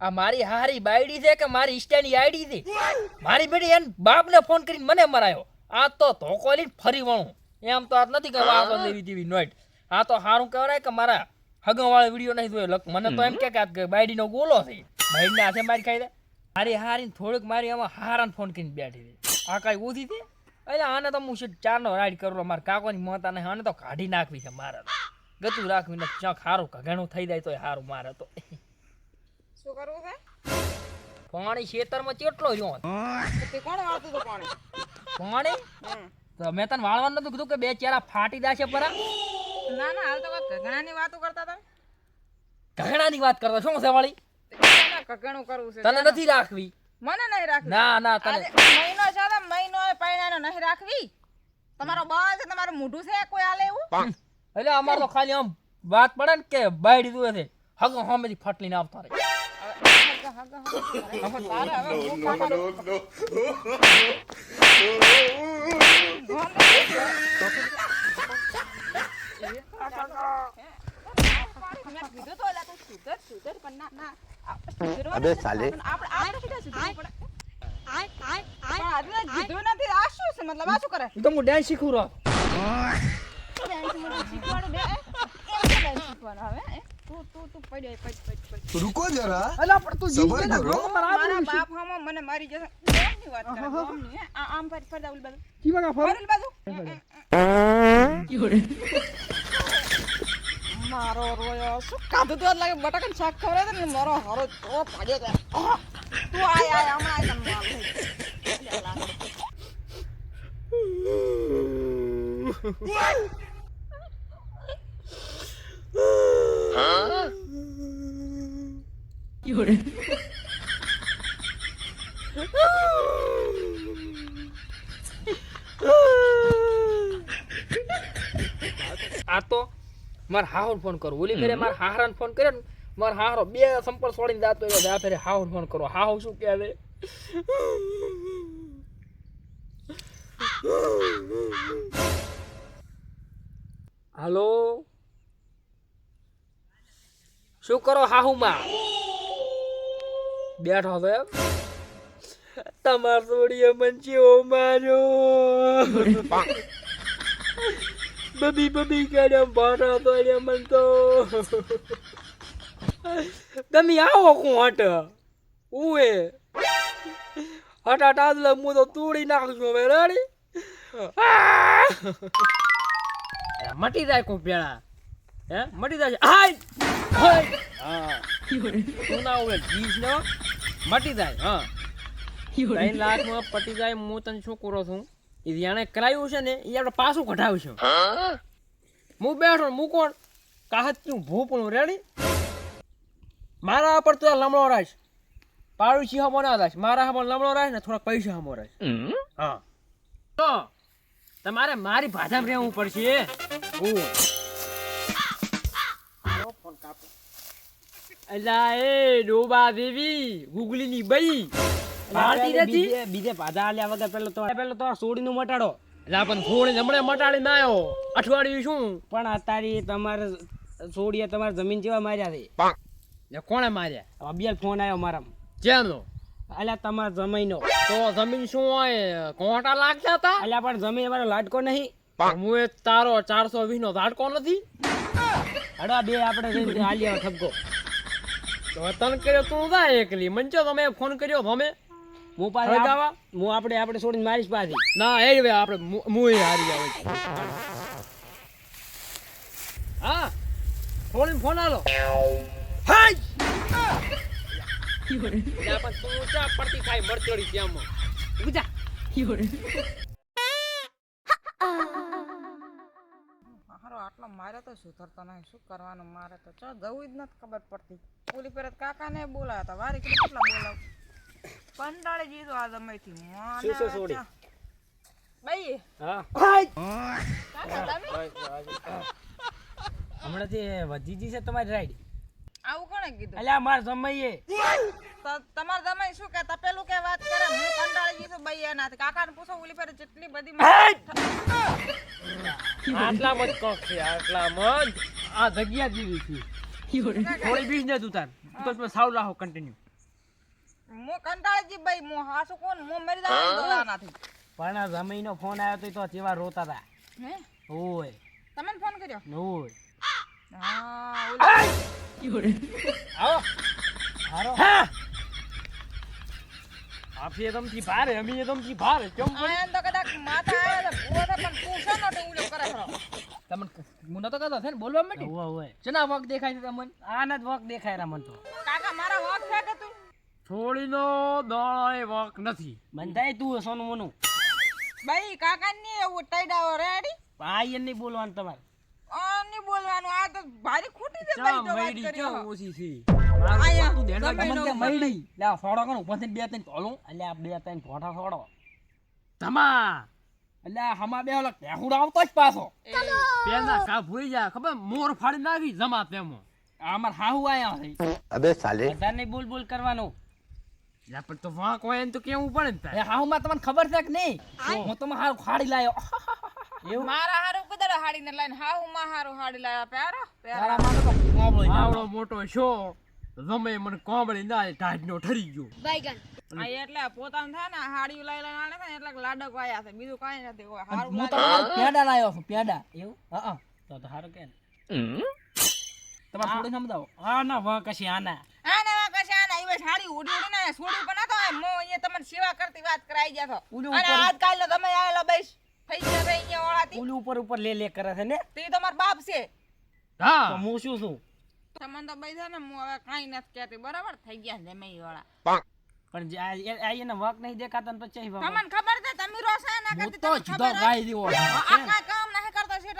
આ મારી હારી બાયડી છે કે મારી ઇન્સ્ટાની આઈડી છે? મારી બેટી એને બાપને ફોન કરીને મને મરાયો. આ તો ધોકો લઈને ફરી વણું એમ તો આ નથી કે વાતો લેવી દેવી નોટ. આ તો સારું કહેવાય કે મારા હગવાળો વિડીયો નહીં જોયો. મને તો એમ કે બાયડીનો ગોલો છે, બાયડીને હાથે મારી ખાઈ દે. મારી હારીને થોડુંક મારી આમાં હારાને ફોન કરીને બેઠી હતી. આ કાંઈ ઊધી હતી એટલે આને તો હું ચારનો રાઈડ કરું. મારા કાકોની મોતા નહીં, આને તો કાઢી નાખવી છે મારે. ગતું રાખવી ને ચાક સારું ઘણું થઈ જાય તો સારું મારે તો. શું કરવું છે? પાણી ખેતરમાં કેટલો રહ્યો તે કોણ વાળતું હતું પાણી? પાણી તો મેં તને વાળવાનું નતું કીધું કે બે ચારા ફાટી દાશે પરા? ના ના, હાલ તો ઘણાની વાતો કરતા હતા. ઘણાની વાત કરતો શું છે વાળી? ઘણું કરવું છે તને નથી રાખવી. મને નહીં રાખવી. ના ના તને મહિનો છે તો મહિનો પૈણાનો નહીં રાખવી. તમારો બાળ છે, તમારું મોઢું છે, કોઈ આલે એવું? એટલે અમાર તો ખાલી આમ વાત પડે ને કે બાયડી દુએ છે હગો હમેથી ફાટલીને આવતા રહે. અબે સાલે તો હું ડાન્સ શીખું રહો. रुको जरा અલા પણ તું સબર જીવ કરો. મારા બાપ હામો મને મારી જશે. ગોમની વાત કરે, ગોમની, હે? આમ ફરતા ઓલી બાજુ. જીવા ફર ઓલી બાજુ. મારો રોયો શું કાધું તો લાગે બટાકાનું શાક ખવડાવે ને મારો હારો તો પાડ્યો છે. તું આય હમણાં તને માર લઈ. આ તો માર હાહર ફોન કરો. ઓલી ફેરે માર હાહરાને ફોન કર્યો ને માર હાહરો બે સંપર્ક છોડીને જાતો રહ્યો. આ ફેરે હાહર ફોન કરો. હાહુ શું કહે છે? હાલો, શું કરો હાહુમાં? બેઠો તો એમ? તમાર થોડી મંચીઓ માર્યો. બબી બબી કેડમ ભાટા તો એને મન તો તમે આવો કોણ હટ ઉએ હટા ટાદલા મુ તો તોડી નાખજો હવે રેડી. મટી જાય કો પેલા હે મટી જાય. હાય હાય હા તું ના ઓલે જીસ ને મટી જાય. હા 3 લાખમાં પટી જાય. હું તને શું કરો છું એ જાણે કરાયું છે ને એ આપણે પાછું કઢાવશું. હું બેઠો હું કોણ કાહત તું ભૂપણું રેડી. મારા પર તો લમણો રાખ પાડોશી હમો ના રાખ. મારા હમો લમણો રાખ ને થોડા પૈસા હમો રાખ. હા તો તમારે મારી ભાષામાં રહેવું પડશે. અલા એ ડોબા દેવી ગુગલી ની બઈ ભારતી નથી. બીજે ભાષા આલ્યા વગર પેલો તો સોડી નું મટાડો. એટલે પણ થોડી હમણે મટાડી ના આવ્યો અઠવાડિયું શું. પણ અત્યારે તમારે સોડીએ તમારે જમીન જેવા માર્યા છે. કોણે માર્યા? અબિયાલ ફોન આવ્યો મારા. જેમનો? અલ્યા તમારા જમીનો. તો જમીન શું હોય કોટા લાગતા હતા? અલ્યા પણ જમીન અમારો લાટકો નહીં. હું એ તારો 420 નો લાટકો નથી. હડવા બે આપણે જઈને આલિયા ઠપકો. તો તન કર્યો તું જા એકલી. મંચો તમે ફોન કર્યો તમે હું પાછો ગાવા હું આપણે છોડીને મારીશ પાછી. ના એ હવે આપણે મુએ હારી આવે. હા છોડીને ફોન આલો. હાય પણ તું ચા પડતી થાય મરચડી ત્યાં ગુજા. હારો આટલો મારે તો સુધરતા નહીં. શું કરવાનું મારે તો ચા જવું જ નથી ખબર પડતી. ઓલી પેરત કાકાને બોલાયા હતા વારી કેટલા બોલાવ કંટાળી જીધો આ જમાઈથી. શું છે સોડી? બઈ હા કાકા તમે હમણાંથી વધી છે તમારી રાઈડ. આવું કોણે કીધું? અલ્યા માર જમાઈએ તમાર જમાઈ શું કે તપેલું કે વાત કરે? હું કંટાળી જીધો બઈ એનાથી. કાકાને પૂછો ઓલી પેરત જેટલી બધી આટલા મત કોક છે આટલા મત આ જગ્યા જેવી છે. થોડી બીજ ને તું તાર તો સાવ રાખો કન્ટિન્યુ. મો કંટાળી જી ભાઈ મો હાસુ કોણ મો મરી જાય તો આનાથી પણ જમીનો ફોન આવ્યો તો જેવા રોતા હતા. હે ઓય તમને ફોન કર્યો ઓય હા આવો હારો હા આપી તમથી ભારે અમી તમથી ભારે કેમ આયન તો કદાચ માથા આવ્યા છે પૂરો પણ પૂછો ન તો ઉલો કરે ખરો તમને મુનો તો કહેતો છે ને બોલવા માંડી ઓય ઓય ચના વક દેખાય છે તમને આના જ વક દેખાય રા મન તો કાકા મારા વોક છે કે તું થોડીનો દોળે વક નથી બંધાય તું સોનું મોનું ભાઈ કાકા ની એવું ટાઈડાવો રેડી આયન નહીં બોલવાનું તમારે ની બોલવાનું આ તો ભારી ખોટી છે ભાઈ તો વાત કરી ચા ઓછી છે આયા તું ધ્યાન રાખ તમે તમને મળી લે આ ફોડો કોણ ઉપર થી બે ત્રણ તોલું એટલે આ બે ત્રણ ફોટા છોડો તમા એટલે આ હમા બે ઓલા ભેહુડ આવતો જ પાછો પેલા કા ભૂઈ જા ખબર મોર ફાડી નાખી જમા તેમાં આ અમાર હાહુ આયા છે अबे साले બધા નહીં બોલ બોલ કરવાનું લા પણ તો વાંક હોય ને તો કેવું પડે ને એ તારે. હાહુ માં તમને ખબર છે કે નહીં હું તમે હારું ખાડી લાયો એવું મારા હારું કુદરા હાડી ને લઈને હાઉ માં હારું હાડી લાયા પ્યારો તારા માં તો મોબળો આવડો મોટો શો જમે મને કોમળી ના ટાઢ નો ઠરી ગયો આ એટલે પોતાને થાય ને હાડી લઈ લઈને આને ને એટલે લાડક વાયા છે બીજું કાઈ નથી હોય હારું હું તો પેડા લાયો છું પેડા એવું હા તો હારું કે તમારે થોડી સમજાવો હા ના વાંક હશે આના આને વા કશા આના ઈવે હાડી ઉડી ઉડી ને છોડી પણ નતો મો અહીંયા તમને સેવા કરતી વાત કરાઈ ગયા તો ઓલું અને ઉપર- આજકાલ નો તમે આયેલો બેસ થઈ ગયા છે અહીંયા ઓળાતી ઓલું ઉપર ઉપર લે કરે છે ને તે તમાર બાપ છે હા તો હું શું છું તમને તો ભાઈ છે ને હું હવે કાઈ નથી કહેતી બરાબર થઈ ગયા છે મેં વાળા પણ જે આ એને વાંક નહીં દેખાતા ને તો ચઈ વાંક તમને ખબર છે તમે રોસા ના હું કરતી તો તમને સીધો ખબર હોય? ગાઈ દીવો આ કાંઈ કામ નહીં કરતો છે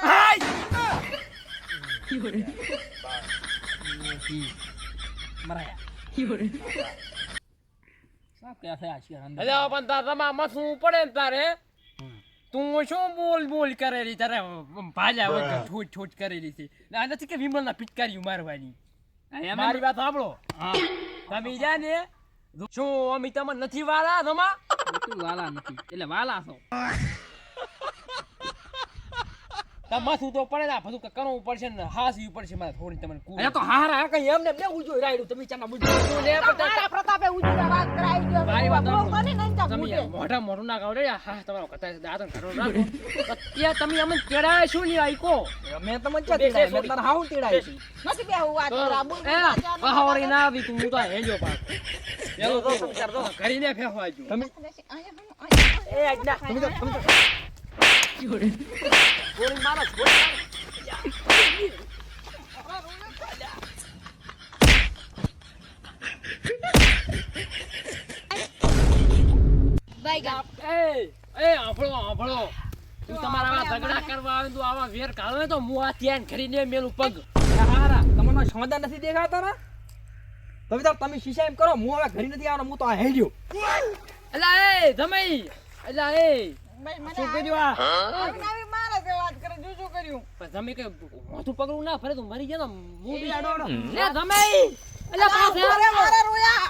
મરાયા શું કહે છે આ શેર અંદર અરે પણ તાર તમા મસું પડે ને તારે તું શું બોલ બોલ કરેલી તારે ભાજા વગર છૂટ છૂટ કરેલી છે આ નથી કે વિમલ ના પિચકારી મારવાની મારી વાત સાંભળો તમે જા ને શું અમે તમને નથી વાળા તમા તું વાલા નથી એટલે વાલા છો તમાસું તો પડે ને આ બધું કરવું પડશે ને હાસવી પડશે મારે થોડી તમને અરે તો હારા કઈ એમને બે ઉજો રાયડું તમે ચાના મુજો મારા પ્રતાપે ઉજીને વાત કરાઈ ગયો મારી વાત બહુ કોની નહીં તા તમે મૂકે. મોઢા મોઢું ના કાઢો રે હા તમારો કથા દાંતણ કાઢો રાખો ત્યાં તમે અમને કેળાય શું નહીં આઈકો મેં તમને ચા તીડાય મેં તારા હાઉ તીડાય છે નથી બેહું વાત કરા બોલ પહાવરી ના આવી તું તો હેંજો પાક પેલો તો સંચાર તો કરીને ફેંકવા જો તમે એ આજના તમે તો ગોળી મારો આંભળો તું તમારા આવા ઝઘડા કરવા આવે તો આવા વેર કાઢો ને તો હું આ ધ્યાન કરીને મેલું પગ હારા તમને સમાધાન નથી દેખાતા ને તમે તાર તમે શીશા એમ કરો હું હવે ઘરે નથી આવવાનો હું તો આ હેડ્યો એલા એ જમાઈ એલા એ ભાઈ મને શું કર્યું આ આવી મારા જે વાત કરે જો શું કર્યું પણ તમે કે માથું પગલું ના ફરે તું મરી ગયા ને હું બી એ આડો આડો. લે જમાઈ એલા પાસે મારા રોયા